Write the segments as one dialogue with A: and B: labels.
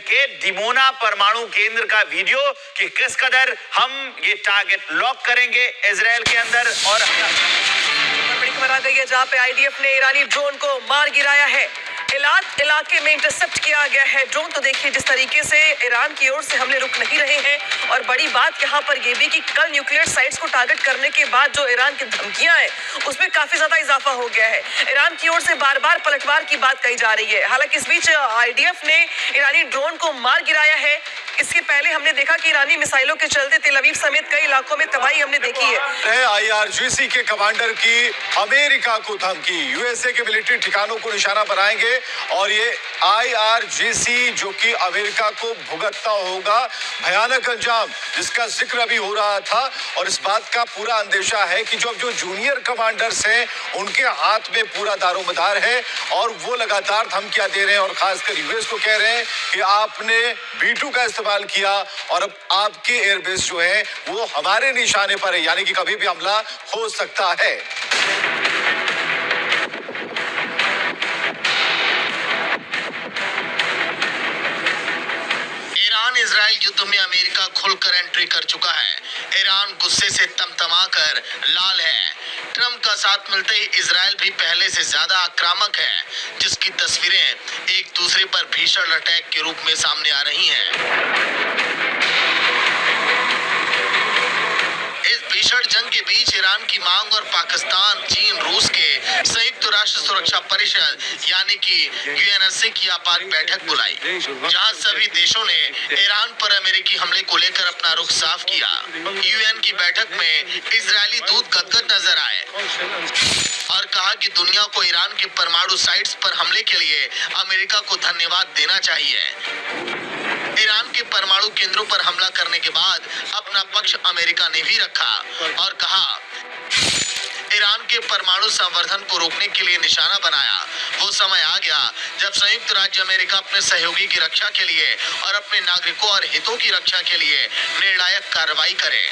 A: के डिमोना परमाणु केंद्र का वीडियो कि किस कदर हम ये टारगेट लॉक करेंगे इजराइल के अंदर। और
B: बड़ी खबर आ गई है जहां पे आईडीएफ ने ईरानी ड्रोन को मार गिराया है। इलाद इलाके में इंटरसेप्ट किया गया है ड्रोन। तो देखिए जिस तरीके से ईरान की ओर से हमले रुक नहीं रहे हैं। और बड़ी बात यहाँ पर ये भी कि कल न्यूक्लियर साइट्स को टारगेट करने के बाद जो ईरान की धमकियां हैं उसमें काफी ज्यादा इजाफा हो गया है। ईरान की ओर से बार बार पलटवार की बात कही जा रही है। हालांकि इस बीच आईडीएफ ने ईरानी ड्रोन को मार गिराया है। इसके पहले हमने देखा कि ईरानी मिसाइलों के चलते तेल अवीव समेत कई इलाकों में तबाही हमने देखी है।
C: आईआरजीसी के कमांडर की अमेरिका को धमकी, यूएसए के मिलिट्री ठिकानों को निशाना बनाएंगे और ये आईआरजीसी जो कि अमेरिका को भुगतना होगा भयानक अंजाम, जिसका जिक्र अभी हो रहा था। और इस बात का पूरा अंदेशा है कि जो जूनियर कमांडर्स हैं उनके हाथ में पूरा दारोमदार है और वो लगातार धमकियां दे रहे हैं और खासकर यूएस को कह रहे हैं कि आपने B2 का इस्तेमाल किया और अब आपके एयरबेस जो है वो हमारे निशाने पर है, यानी कि कभी भी हमला हो सकता है।
D: इजराइल युद्ध में अमेरिका खुलकर एंट्री कर चुका है। ईरान गुस्से से तमतमाकर लाल है। ट्रंप का साथ मिलते ही इजराइल भी पहले से ज्यादा आक्रामक है, जिसकी तस्वीरें एक दूसरे पर भीषण अटैक के रूप में सामने आ रही हैं। भीषण जंग के बीच ईरान की मांग और पाकिस्तान, चीन, रूस के संयुक्त राष्ट्र सुरक्षा परिषद यानी कि यूएनएससी की आपात बैठक बुलाई, जहां सभी देशों ने ईरान पर अमेरिकी हमले को लेकर अपना रुख साफ किया। यूएन की बैठक में इजरायली दूत गदगद नजर आए और कहा कि दुनिया को ईरान के परमाणु साइट्स पर हमले के लिए अमेरिका को धन्यवाद देना चाहिए। ईरान के परमाणु केंद्रों पर हमला करने के बाद अपना पक्ष अमेरिका ने भी रखा और कहा ईरान के परमाणु संवर्धन को रोकने के लिए निशाना बनाया। वो समय आ गया जब संयुक्त राज्य अमेरिका अपने सहयोगी की रक्षा के लिए और अपने नागरिकों और हितों की रक्षा के लिए निर्णायक कार्रवाई करे।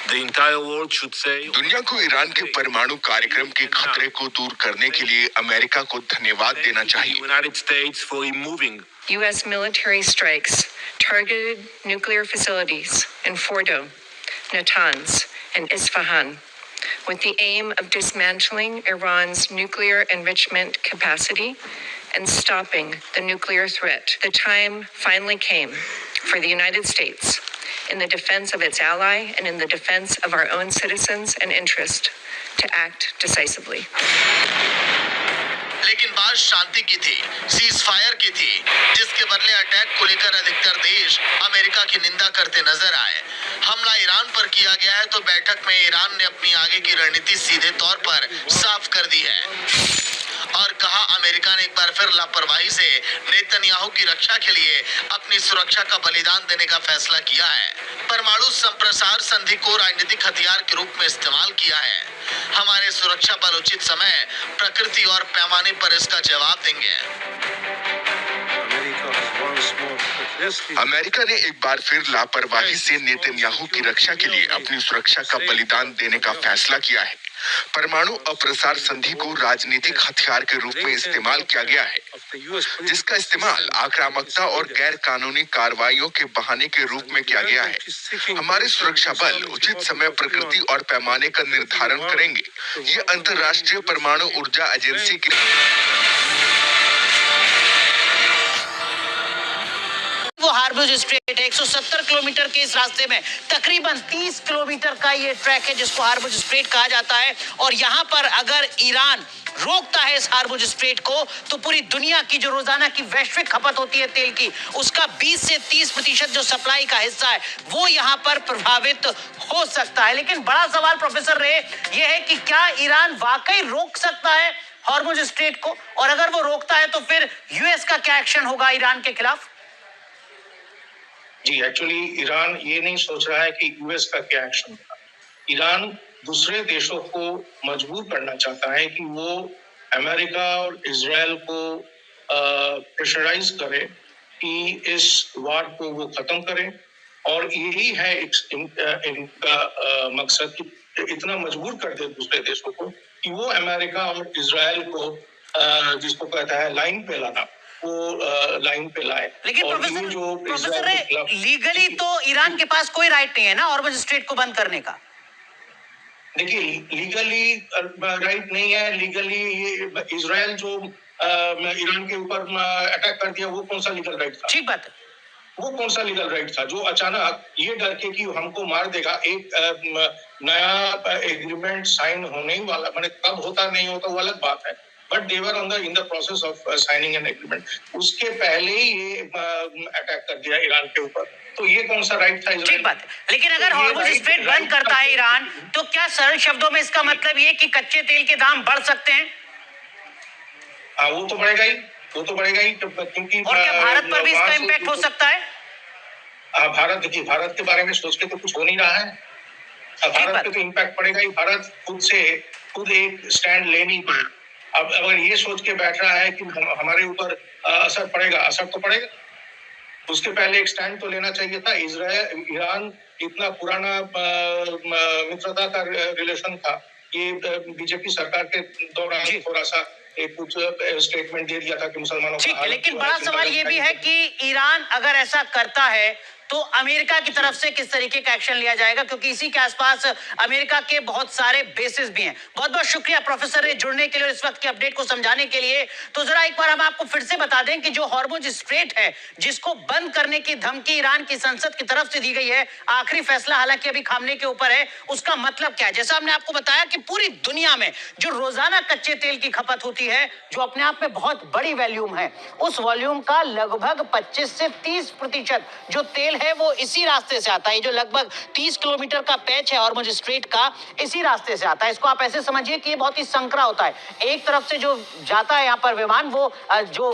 E: दुनिया को ईरान के परमाणु कार्यक्रम के खतरे को दूर करने के लिए अमेरिका को धन्यवाद देना चाहिए।
F: U.S. military strikes targeted nuclear facilities in Fordo, Natanz, and Isfahan, with the aim of dismantling Iran's nuclear enrichment capacity and stopping the nuclear threat. The time finally came for the United States, in the defense of its ally and in the defense of our own citizens and interest, to act decisively.
D: लेकिन बात शांति की थी, cease fire की थी, जिसके बदले attack को लेकर अधिकतर देश अमेरिका की निंदा करते नजर आए। हमला ईरान पर किया गया है तो बैठक में ईरान ने अपनी आगे की रणनीति सीधे तौर पर साफ कर दी है और कहा अमेरिका ने एक बार फिर लापरवाही से नेतन्याहू की रक्षा के लिए अपनी सुरक्षा का बलिदान देने का फैसला किया है। परमाणु संप्रसार संधि को राजनीतिक हथियार के रूप में इस्तेमाल किया है। हमारे सुरक्षा बल उचित समय, प्रकृति और पैमाने पर इसका जवाब देंगे।
E: अमेरिका ने एक बार फिर लापरवाही से नेतन्याहू की रक्षा के लिए अपनी सुरक्षा का बलिदान देने का फैसला किया है। परमाणु अप्रसार संधि को राजनीतिक हथियार के रूप में इस्तेमाल किया गया है, जिसका इस्तेमाल आक्रामकता और गैर कानूनी कार्रवाइयों के बहाने के रूप में किया गया है। हमारे सुरक्षा बल उचित समय, प्रकृति और पैमाने का निर्धारण करेंगे। ये अंतर्राष्ट्रीय परमाणु ऊर्जा एजेंसी की
G: हार्मुज स्ट्रेट है। 170 किलोमीटर के इस रास्ते में तकरीबन 30 किलोमीटर का ये ट्रैक है जिसको हार्मुज स्ट्रेट कहा जाता है। और यहाँ पर अगर ईरान रोकता है इस हार्मुज स्ट्रेट को तो पूरी दुनिया की जो रोजाना की वैश्विक खपत होती है तेल की, उसका 20 से 30% जो सप्लाई का हिस्सा है वो यहाँ पर प्रभावित हो सकता है। लेकिन बड़ा सवाल प्रोफेसर रे ये है कि क्या ईरान वाकई रोक सकता है हार्मुज स्ट्रेट को, और अगर वो रोकता है तो फिर यूएस का क्या एक्शन होगा ईरान के खिलाफ?
H: जी, एक्चुअली ईरान ये नहीं सोच रहा है कि यूएस का क्या एक्शन होगा। ईरान दूसरे देशों को मजबूर करना चाहता है कि वो अमेरिका और इजराइल को प्रेशराइज करे कि इस वार को वो खत्म करें, और यही है इनका मकसद कि इतना मजबूर कर दे दूसरे देशों को कि वो अमेरिका और इजराइल को जिसको कहता है लाइन पे लाना, वो लाइन पे लाए।
G: लेकिन
H: और
G: प्रोफेसर
H: ये जो
G: प्रोफेसर
H: इजराइल के खिलाफ-
G: लीगली तो ईरान के पास कोई राइट नहीं है ना हॉर्मुज स्ट्रेट को बंद करने का।
H: देखिए, लीगली राइट नहीं है। लीगली ये इजराइल जो ईरान के ऊपर अटैक कर दिया, वो कौन सा लीगल राइट था?
G: ठीक बात है।
H: वो कौन सा लीगल राइट था जो अचानक ये डर के कि हमको मार देगा, एक नया एग्रीमेंट साइन होने ही वाला, मैंने कब होता नहीं होता वो अलग बात है, but they were on the in the process of signing an agreement, उसके पहले ही ये अटैक कर दिया ईरान के ऊपर। तो ये कौन सा राइट था
G: ठीक
H: इजराइल?
G: बात है। लेकिन अगर हॉर्मुज स्ट्रेट बंद करता है ईरान, तो क्या सरल शब्दों में इसका मतलब ये कि कच्चे तेल के दाम बढ़ सकते हैं?
H: हाँ, वो तो बढ़ेगा ही, वो तो बढ़ेगा ही, क्योंकि
G: और क्या भारत पर भी इसका इम्पैक्ट हो सकता है?
H: भारत, देखिए, भारत के बारे में सोच के तो कुछ हो नहीं रहा है। भारत पे तो इम्पैक्ट पड़ेगा ही। भारत खुद एक स्टैंड ले नहीं पाए। अब अगर ये सोच के बैठ रहा है कि हमारे ऊपर असर पड़ेगा, असर तो पड़ेगा। उसके पहले एक स्टैंड तो लेना चाहिए था। इजराइल ईरान इतना पुराना मित्रता का रिलेशन था। ये बीजेपी सरकार के दौरान थोड़ा सा एक कुछ स्टेटमेंट दे दिया था कि मुसलमानों
G: ठीक है, लेकिन बड़ा सवाल ये भी है कि ईरान अगर ऐसा करता है तो अमेरिका की तरफ से किस तरीके का एक्शन लिया जाएगा, क्योंकि इसी के आसपास अमेरिका के बहुत सारे बेसिस भी हैं। बहुत बहुत शुक्रिया प्रोफेसर ने जुड़ने के लिए और इस वक्त की अपडेट को समझाने के लिए। तो जरा एक बार हम आपको फिर से बता दें कि जो हॉर्मुज स्ट्रेट है, जिसको बंद करने की धमकी ईरान की संसद की तरफ से दी गई है, आखिरी फैसला हालांकि अभी खामने के ऊपर है, उसका मतलब क्या है? जैसा हमने आपको बताया कि पूरी दुनिया में जो रोजाना कच्चे तेल की खपत होती है, जो अपने आप में बहुत बड़ी वॉल्यूम है, उस वॉल्यूम का लगभग 25 से 30% जो तेल है वो इसी रास्ते से आता है। जो लगभग 30 किलोमीटर का पैच है हॉर्मुज स्ट्रेट का, इसी रास्ते से आता है। इसको आप ऐसे समझिए कि ये बहुत ही संकरा होता है। एक तरफ से जो जाता है यहाँ पर विमान, वो जो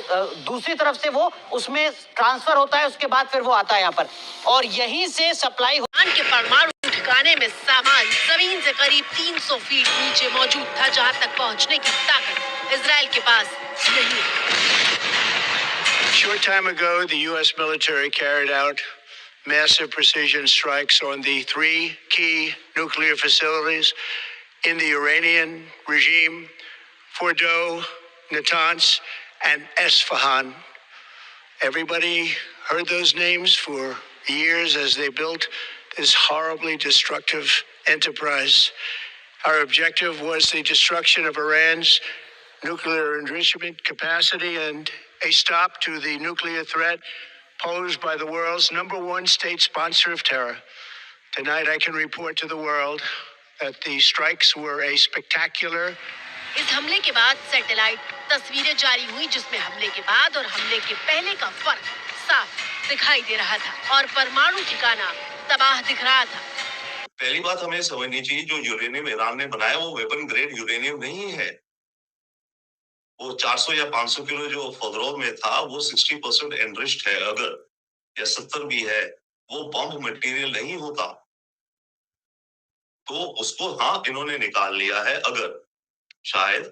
G: दूसरी तरफ से वो उसमें ट्रांसफर होता है, उसके बाद फिर वो आता है यहाँ पर, और यहीं से सप्लाई
B: ईरान के परमाणु ठिकाने में सामान जमीन से करीब 300 फीट नीचे मौजूद था, जहां तक पहुंचने की ताकत इजराइल के पास नहीं है।
I: Short time ago, the U.S. military carried out massive precision strikes on the 3 key nuclear facilities in the Iranian regime: Fordo, Natanz, and Esfahan. Everybody heard those names for years as they built this horribly destructive enterprise. Our objective was the destruction of Iran's nuclear enrichment capacity and a stop to the nuclear threat posed by the world's #1 state sponsor of terror. Tonight, I can report to the world that the strikes were a spectacular.
B: इस हमले के बाद satellite तस्वीरें जारी हुई, जिसमें हमले के बाद और हमले के पहले का फर्क साफ दिखाई दे रहा था और परमाणु ठिकाना तबाह दिख रहा था।
J: पहली बात हमें समझनी चाहिए, जो यूरेनियम ईरान ने बनाया वो वेपन ग्रेड यूरेनियम नहीं है। वो 400 या 500 किलो जो फॉदरोव में था, वो 60% एनरिच्ड है, अगर या 70 भी है, वो बॉम्ब मटेरियल नहीं होता। तो उसको हाँ इन्होंने निकाल लिया है, अगर शायद,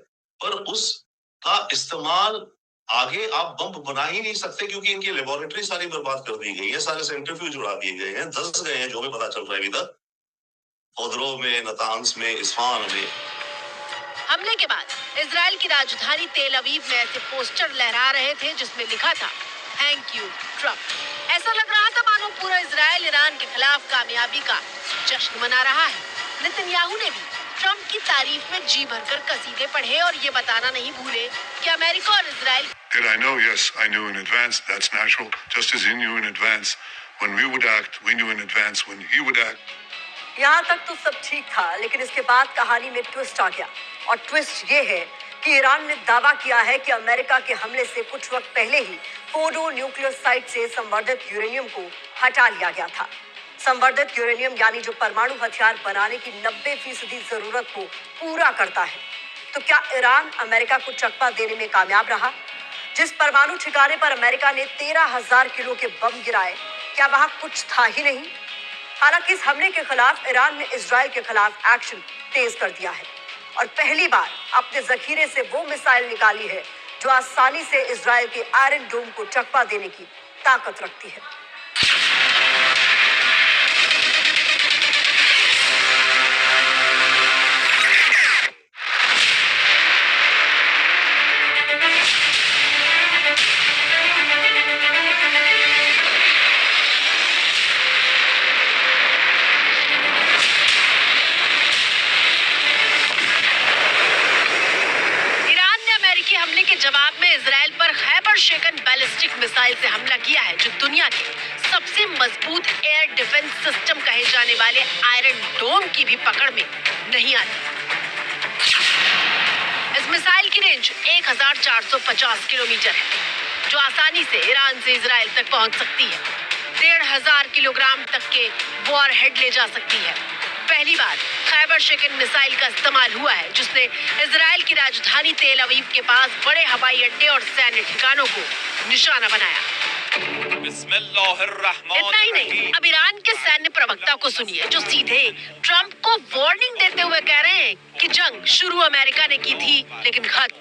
J: पर उसका इस्तेमाल आगे आप बम बना ही नहीं सकते, क्योंकि इनकी लेबोरेटरी सारी बर्बाद कर दी गई है, सारे सेंट्रीफ्यूज उड़ा दिए गए हैं, 10 गए हैं जो हमें पता चल रहा है अभी तक, फॉदरोव में, नतांस में, इस्फहान में।
B: हमले के बाद इजराइल की राजधानी तेल अवीव में ऐसे पोस्टर लहरा रहे थे जिसमें लिखा था थैंक यू ट्रम्प। ऐसा लग रहा था मानो पूरा इजराइल ईरान के खिलाफ कामयाबी का जश्न मना रहा है। नेतन्याहू ने भी ट्रम्प की तारीफ में जी भरकर कसीदे पढ़े और ये बताना नहीं भूले कि अमेरिका और Israel.
K: Did I know? Yes, I knew in advance. That's natural. Just as he knew in advance when we would act, we knew in advance when he would act.
L: यहाँ तक तो सब ठीक था, लेकिन इसके बाद कहानी में ट्विस्ट आ गया, और ट्विस्ट ये है कि ईरान ने दावा किया है कि अमेरिका के हमले से कुछ वक्त पहले ही फोर्डो न्यूक्लियर साइट से संवर्धित यूरेनियम को हटा लिया गया था। संवर्धित यूरेनियम यानी जो परमाणु हथियार बनाने की 90% जरूरत को पूरा करता है। तो क्या ईरान अमेरिका को चकमा देने में कामयाब रहा? जिस परमाणु ठिकाने पर अमेरिका ने 13,000 किलो के बम गिराए, क्या वहां कुछ था ही नहीं? हालांकि इस हमले के खिलाफ ईरान ने इजराइल के खिलाफ एक्शन तेज कर दिया है और पहली बार अपने जखीरे से वो मिसाइल निकाली है जो आसानी से इजराइल के आयरन डोम को चकमा देने की ताकत रखती है।
M: से हमला किया है, जो दुनिया के सबसे मजबूत एयर डिफेंस सिस्टम कहे जाने वाले आयरन डोम की भी पकड़ में नहीं आती। इस मिसाइल की रेंज 1450 किलोमीटर है, जो आसानी से ईरान से इजराइल तक पहुंच सकती है। 1500 किलोग्राम तक के वॉरहेड ले जा सकती है। पहली बार खैबर शिकन मिसाइल का इस्तेमाल हुआ है, जिसने इजराइल की राजधानी तेल अवीव के पास बड़े हवाई अड्डे और सैन्य ठिकानों को निशाना बनाया। इतना ही नहीं, अब ईरान के सैन्य प्रवक्ता को सुनिए, जो सीधे ट्रंप को वार्निंग देते हुए कह रहे हैं कि जंग शुरू अमेरिका ने की थी, लेकिन खत्म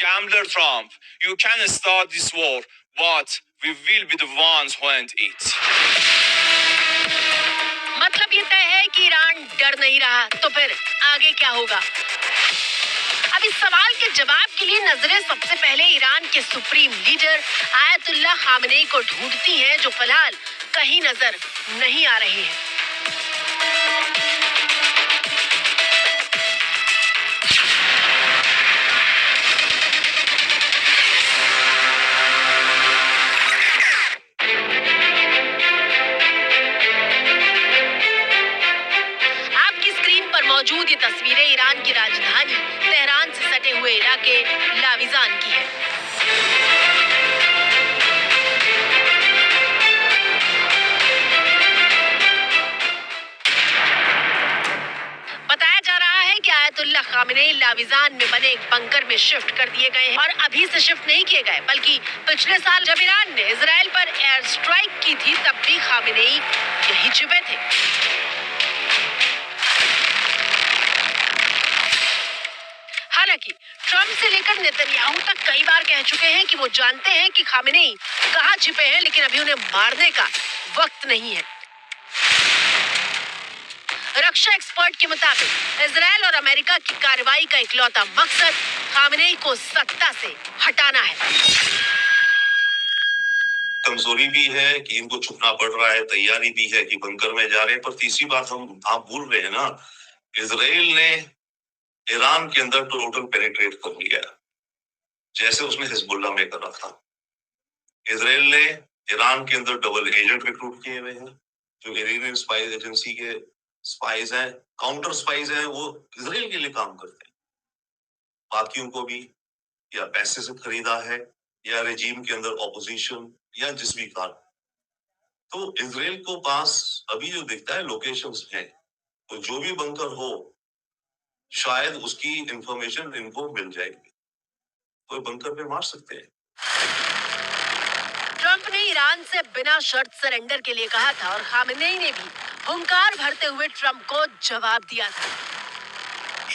A: Gambler Trump, you can start this war, but we will be the ones who end it.
M: मतलब ये तय है कि ईरान डर नहीं रहा, तो फिर आगे क्या होगा? अब इस सवाल के जवाब के लिए नजरें सबसे पहले ईरान के सुप्रीम लीडर आयतुल्लाह खामनेई को ढूंढती हैं, जो फिलहाल कहीं नजर नहीं आ रहे हैं. मौजूद ये तस्वीरें ईरान की राजधानी तेहरान से सटे हुए इलाके लाविजान की है. बताया जा रहा है कि आयतुल्लाह खामनेई लाविजान में बने एक बंकर में शिफ्ट कर दिए गए हैं, और अभी से शिफ्ट नहीं किए गए, बल्कि पिछले साल जब ईरान ने इजराइल पर एयर स्ट्राइक की थी, तब भी खामनेई यही छिपे थे. हालांकि ट्रंप से लेकर नेतन्याहू तक कई बार कह चुके हैं कि वो जानते हैं कि खामेनेई कहां छिपे हैं, लेकिन अभी उन्हें मारने का वक्त नहीं है. रक्षा एक्सपर्ट के मुताबिक इजराइल और अमेरिका की कार्रवाई का इकलौता मकसद खामेनेई को सत्ता से हटाना है.
J: कमजोरी भी है कि इनको छुपना पड़ रहा है, तैयारी भी है कि बंकर में जा रहे हैं, पर तीसरी बात आप भूल रहे हैं ना, इजराइल ने ईरान के अंदर टोटल पेनिट्रेट कर लिया, जैसे उसने हिजबुल्लाह में करा था. इजराइल ने ईरान के अंदर डबल एजेंट रिक्रूट किए हुए हैं, जो इरानियन स्पाई एजेंसी के स्पाइज हैं, काउंटर स्पाइज हैं, वो इजराइल के लिए काम करते हैं. बाकियों को भी या पैसे से खरीदा है, या रेजीम के अंदर ऑपोजिशन, या जिस भी कारण. तो इजराइल को पास अभी जो दिखता है लोकेशंस हैं, तो जो भी बंकर हो शायद उसकी इंफॉर्मेशन इनको मिल जाएगी, तो बंकर पे मार सकते हैं.
M: ट्रंप ने ईरान से बिना शर्त सरेंडर के लिए कहा था, और खामेनेई ने भी हुंकार भरते हुए ट्रंप को जवाब दिया था.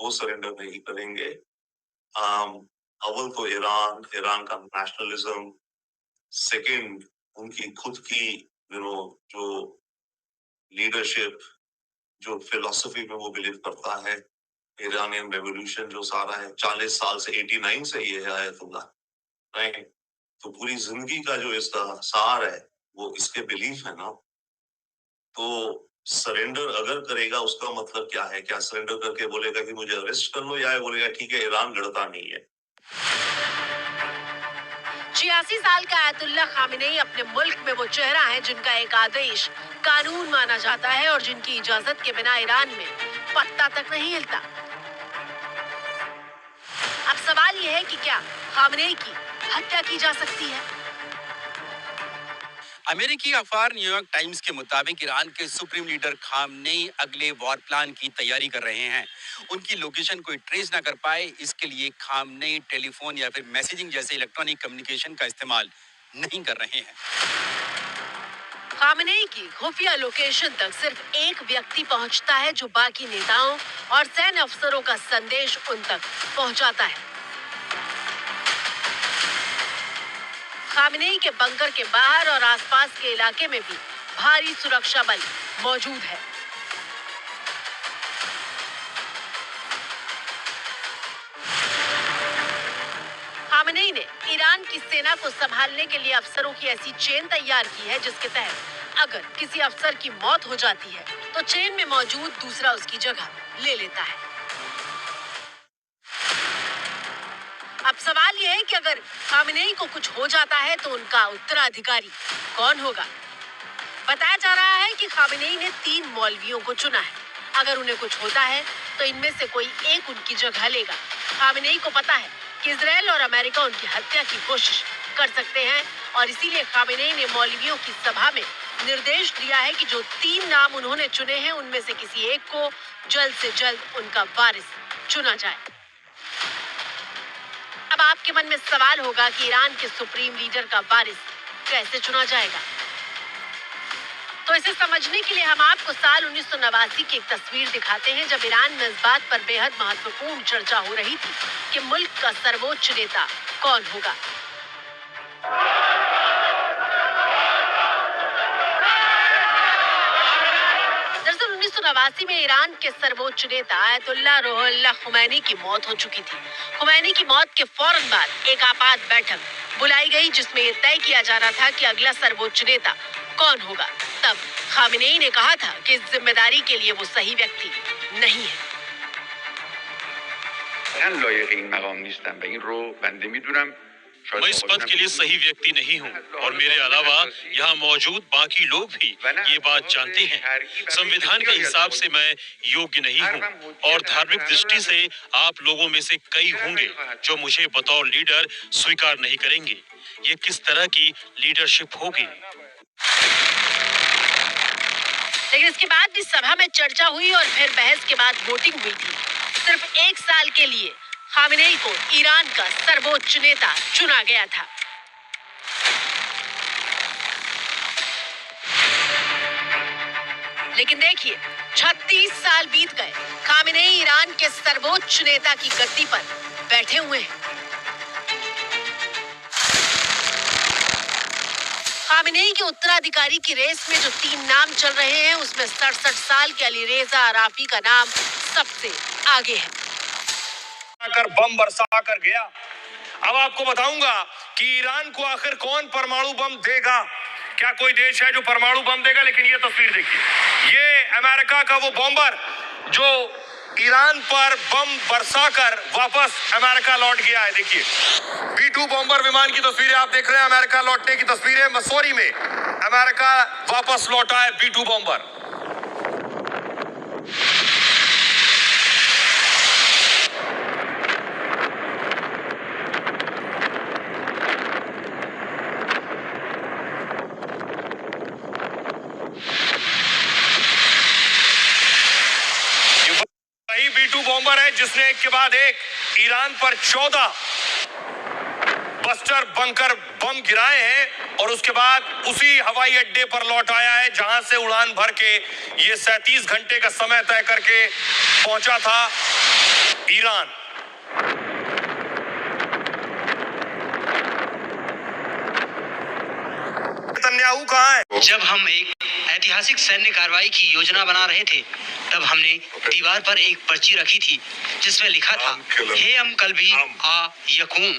J: वो सरेंडर नहीं करेंगे. अव्वल तो ईरान का नेशनलिज्म, सेकंड उनकी खुद की जो लीडरशिप, जो फिलॉसफी में वो बिलीव करता है, ईरानियन रेवोल्यूशन जो सारा है 40 साल से 89 से ये है आयतुल्लाह, राइट. तो पूरी जिंदगी का जो इसका सार है वो इसके बिलीफ है ना. तो सरेंडर अगर करेगा उसका मतलब क्या है? क्या सरेंडर करके बोलेगा कि मुझे अरेस्ट कर लो, या बोलेगा ठीक है ईरान लड़ता नहीं है?
M: 86 साल का आयतुल्लाह खामेनेई अपने मुल्क में वो चेहरा है जिनका एक आदेश कानून माना जाता है, और जिनकी इजाजत के बिना ईरान में पत्ता तक नहीं हिलता. अब सवाल ये है कि क्या खामेनेई की हत्या की जा सकती है?
N: अमेरिकी अखबार न्यूयॉर्क टाइम्स के मुताबिक ईरान के सुप्रीम लीडर खामनेई अगले वॉर प्लान की तैयारी कर रहे हैं. उनकी लोकेशन कोई ट्रेस ना कर पाए, इसके लिए खामनेई टेलीफोन या फिर मैसेजिंग जैसे इलेक्ट्रॉनिक कम्युनिकेशन का इस्तेमाल नहीं कर रहे हैं.
M: खामेनेई की खुफिया लोकेशन तक सिर्फ एक व्यक्ति पहुंचता है, जो बाकी नेताओं और सैन्य अफसरों का संदेश उन तक पहुंचाता है. खामेनेई के बंकर के बाहर और आसपास के इलाके में भी भारी सुरक्षा बल मौजूद है. खामेनेई ने ईरान की सेना को संभालने के लिए अफसरों की ऐसी चेन तैयार की है जिसके तहत अगर किसी अफसर की मौत हो जाती है तो चेन में मौजूद दूसरा उसकी जगह ले लेता है। अब सवाल यह है कि अगर खामेनेई को कुछ हो जाता है तो उनका उत्तराधिकारी कौन होगा। बताया जा रहा है कि खामेनेई ने 3 मौलवियों को चुना है। अगर उन्हें कुछ होता है तो इनमें से कोई एक उनकी जगह लेगा। खामेनेई को पता है कि इजराइल और अमेरिका उनकी हत्या की कोशिश कर सकते हैं और इसीलिए खामेनेई ने मौलवियों की सभा में निर्देश दिया है कि जो 3 नाम उन्होंने चुने हैं उनमें से किसी एक को जल्द से जल्द उनका वारिस चुना जाए। अब आपके मन में सवाल होगा कि ईरान के सुप्रीम लीडर का वारिस कैसे चुना जाएगा। तो इसे समझने के लिए हम आपको साल 1989 की एक तस्वीर दिखाते हैं जब ईरान में इस बात पर बेहद महत्वपूर्ण चर्चा हो रही थी कि मुल्क का सर्वोच्च नेता कौन होगा। दरअसल 1989 में ईरान के सर्वोच्च नेता आयतुल्लाह रुहुल्लाह खुमैनी की मौत हो चुकी थी। खुमैनी की मौत के फौरन बाद एक आपात बैठक बुलाई गई जिसमें यह तय किया जा रहा था कि अगला सर्वोच्च नेता कौन होगा। तब खामेनेई ने कहा था कि इस जिम्मेदारी के लिए वो सही व्यक्ति नहीं है।
O: मैं इस पद के लिए सही व्यक्ति नहीं हूँ और मेरे अलावा यहाँ मौजूद बाकी लोग भी ये बात जानते हैं। संविधान के हिसाब से मैं योग्य नहीं हूँ और धार्मिक दृष्टि से आप लोगों में से कई होंगे जो मुझे बतौर लीडर स्वीकार नहीं करेंगे। ये किस तरह की लीडरशिप होगी।
M: लेकिन इसके बाद भी सभा में चर्चा हुई और फिर बहस के बाद वोटिंग हुई थी। सिर्फ 1 साल के लिए खामेनेई को ईरान का सर्वोच्च नेता चुना गया था। लेकिन देखिए 36 साल बीत गए, खामेनेई ईरान के सर्वोच्च नेता की गद्दी पर बैठे हुए हैं। खामेनेई के उत्तराधिकारी की रेस में जो 3 नाम चल रहे हैं उसमें 67 साल के अली रेजा अराफी का नाम सबसे आगे है।
P: कर बम बरसा कर गया। अब आपको बताऊंगा कि ईरान को आखिर कौन परमाणु बम देगा। क्या कोई देश है जो परमाणु बम देगा। लेकिन ये तस्वीर देखिए, ये अमेरिका का वो बॉम्बर जो ईरान पर बम बरसाकर वापस अमेरिका लौट गया है। देखिए B-2 बॉम्बर विमान की तस्वीरें आप देख रहे हैं। अमेरिका लौटने की तस्वीरें। मसूरी में अमेरिका वापस लौटा है B-2 बॉम्बर। B-2 बॉम्बर है जिसने एक के बाद एक ईरान पर 14 बस्टर बंकर बम गिराए हैं और उसके बाद उसी हवाई अड्डे पर लौट आया है जहां से उड़ान भर के ये 37 घंटे का समय तय करके पहुंचा था ईरान। नेतन्याहू कहां है?
Q: जब हम एक ऐतिहासिक सैन्य कार्रवाई की योजना बना रहे थे तब हमने दीवार पर एक पर्ची रखी थी जिसमें लिखा था हे हम कल्बी आ यकूम,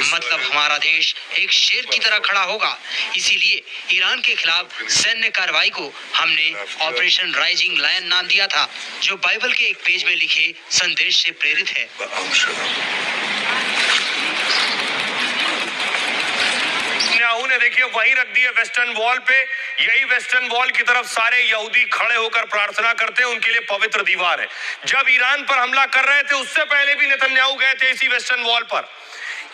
Q: मतलब हमारा देश एक शेर की तरह खड़ा होगा। इसीलिए ईरान के खिलाफ सैन्य कार्रवाई को हमने ऑपरेशन राइजिंग लायन नाम दिया था, जो बाइबल के एक पेज में लिखे संदेश से प्रेरित है।
P: नेतन्याहू ने देखिए वहीं रख दिए वेस्टर्न वॉल पे। यही वेस्टर्न वॉल की तरफ सारे यहूदी खड़े होकर प्रार्थना करते हैं, उनके लिए पवित्र दीवार है। जब ईरान पर हमला कर रहे थे उससे पहले भी नेतन्याहू गए थे इसी वेस्टर्न वॉल पर।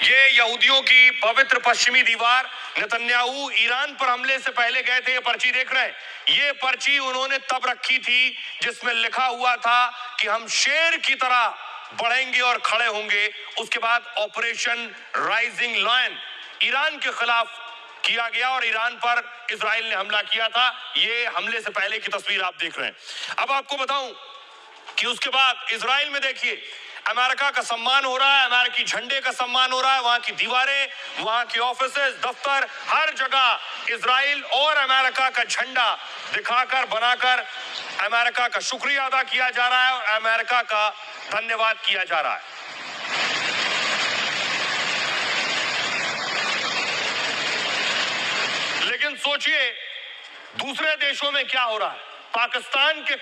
P: ये यहूदियों की पवित्र पश्चिमी दीवार। नेतन्याहू ईरान पर हमले से पहले गए थे। ये पर्ची देख रहे हैं, ये पर्ची उन्होंने तब रखी थी जिसमें लिखा हुआ था कि हम शेर की तरह बढ़ेंगे और खड़े होंगे। उसके बाद ऑपरेशन राइजिंग लायन ईरान के खिलाफ किया गया और ईरान पर इजराइल ने हमला किया था। ये हमले से पहले की तस्वीर आप देख रहे हैं। अब आपको बताऊं कि उसके बाद इजराइल में देखिए अमेरिका का सम्मान हो रहा है, अमेरिकी झंडे का सम्मान हो रहा है। वहां की दीवारें, वहां की ऑफिसेज, दफ्तर, हर जगह इजराइल और अमेरिका का झंडा दिखाकर बनाकर अमेरिका का शुक्रिया अदा किया जा रहा है और अमेरिका का धन्यवाद किया जा रहा है। सोचिए दूसरे देशों में क्या हो रहा है। पाकिस्तान के